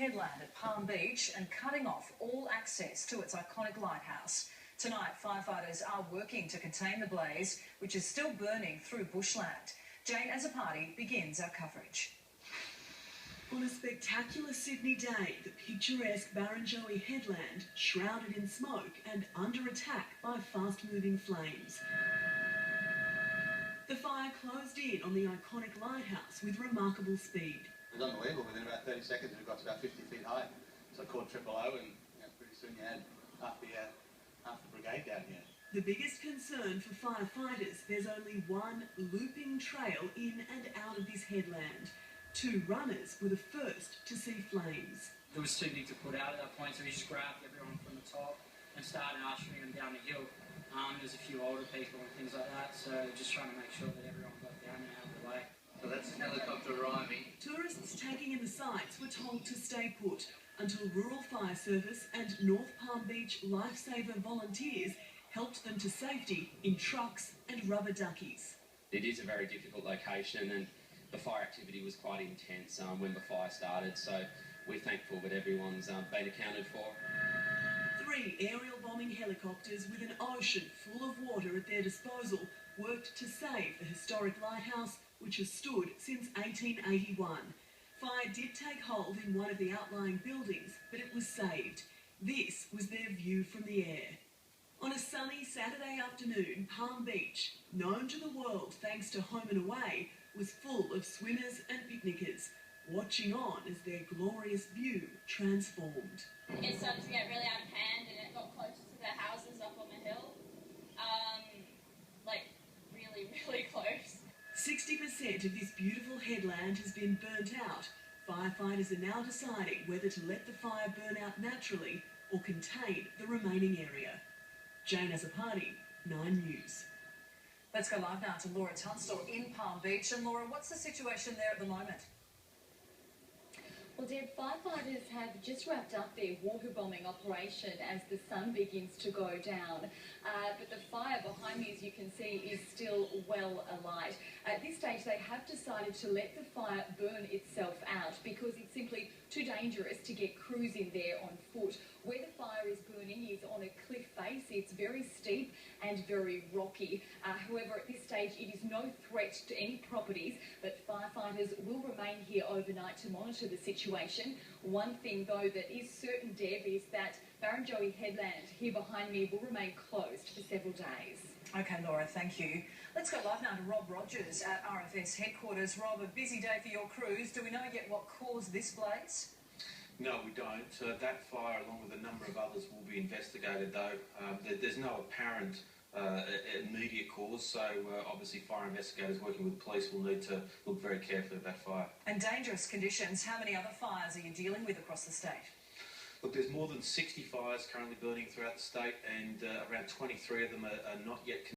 headland at Palm Beach and cutting off all access to its iconic lighthouse. Tonight, firefighters are working to contain the blaze, which is still burning through bushland. Jane Azzopardi begins our coverage. On a spectacular Sydney day, the picturesque Barrenjoey headland shrouded in smoke and under attack by fast-moving flames. The fire closed in on the iconic lighthouse with remarkable speed. It was unbelievable. Within about 30 seconds, it got to about 50 feet high. So I called triple O, and pretty soon you had half the brigade down here. The biggest concern for firefighters, there's only one looping trail in and out of this headland. Two runners were the first to see flames. It was too big to put out at that point, so we just grabbed everyone from the top and started ushering them down the hill. There's a few older people and things like that, so just trying to make sure that everyone got down and out of the way. So that's a helicopter arriving. Tourists taking in the sights were told to stay put until Rural Fire Service and North Palm Beach Lifesaver volunteers helped them to safety in trucks and rubber duckies. It is a very difficult location, and the fire activity was quite intense when the fire started, so we're thankful that everyone's been accounted for. 3 aerial bombing helicopters with an ocean full of water at their disposal worked to save the historic lighthouse, which has stood since 1881. Fire did take hold in one of the outlying buildings, but it was saved. This was their view from the air. On a sunny Saturday afternoon, Palm Beach, known to the world thanks to Home and Away, was full of swimmers and picnickers, watching on as their glorious view transformed. It started to get really out of hand and it got closer to the houses up on the hill. Really close. 60% of this beautiful headland has been burnt out. Firefighters are now deciding whether to let the fire burn out naturally or contain the remaining area. Jane Azzopardi, 9 News. Let's go live now to Laura Tunstall in Palm Beach. And Laura, what's the situation there at the moment? Well, Deb, firefighters have just wrapped up their water bombing operation as the sun begins to go down. But the fire behind me, as you can see, is still well alight. At this stage, they have decided to let the fire burn itself out because it's simply too dangerous to get crews in there on foot. Where the fire is burning is on a cliff face. It's very steep and very rocky. However, at this stage, it is no threat to any properties, but firefighters will remain here overnight to monitor the situation. One thing, though, that is certain, Deb, is that Barrenjoey Headland here behind me will remain closed for several days. OK, Laura, thank you. Let's go live now to Rob Rogers at RFS headquarters. Rob, a busy day for your crews. Do we know yet what caused this blaze? No, we don't. That fire, along with a number of others, will be investigated, though. There's no apparent immediate cause, so obviously fire investigators working with police will need to look very carefully at that fire. And dangerous conditions. How many other fires are you dealing with across the state? Look, there's more than 60 fires currently burning throughout the state, and around 23 of them are not yet